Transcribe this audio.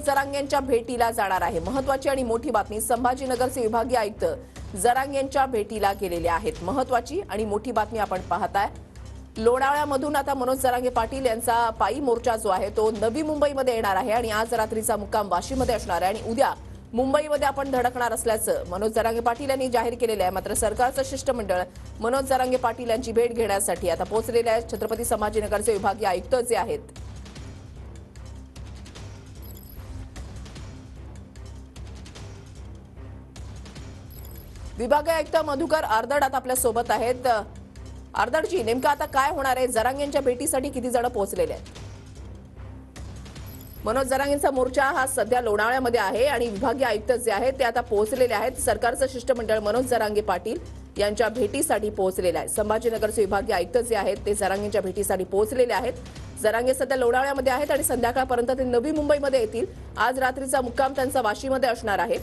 जरांगेंच्या भेटीला जाणार आहे। महत्त्वाची आणि मोठी बातमी, संभाजीनगरचे विभागीय आयुक्त जरांगेंच्या भेटीला गेलेले आहेत। महत्त्वाची आणि मोठी बातमी आपण पाहताय। लोणावळ्यामधून आता मनोज जरांगे पाटील यांचा पायी मोर्चा जो आहे तो नवी मुंबईमध्ये येणार आहे आणि आज रात्रीचा मुक्काम वाशीमध्ये असणार आहे आणि उद्या मुंबईमध्ये आपण धडकणार असल्याचं मनोज जरांगे पाटील यांनी जाहीर केलेलं आहे। मात्र सरकारचं शिष्टमंडळ मनोज जरांगे पाटील यांची भेट घेण्यासाठी आता पोहोचलेले आहेत। छत्रपती संभाजीनगरचे विभागीय आयुक्त जे आहेत विभागीय आयुक्त मधुकर आर्दड आता आपल्या सोबत आहेत। आर्दडजी, नेमकं आता काय होणार आहे? जरांगेंच्या भेटीसाठी किती जण पोहोचलेले आहेत? मनोज जरांगेंचा मोर्चा हा सध्या लोणावळ्यामध्ये आहे आणि विभागीय आयुक्त जे आहेत ते आता पोहोचलेले आहेत। सरकारचं शिष्टमंडळ मनोज जरांगे पाटील यांच्या भेटीसाठी पोहोचलेले आहे। संभाजीनगरचे विभागीय आयुक्त जे आहेत ते जरांगेंच्या भेटीसाठी पोहोचलेले आहेत। जरांगे सध्या लोणावळ्यामध्ये आहेत आणि संध्याकाळपर्यंत ते नवी मुंबईमध्ये येतील। आज रात्रीचा मुक्काम त्यांचा वाशीमध्ये असणार आहे।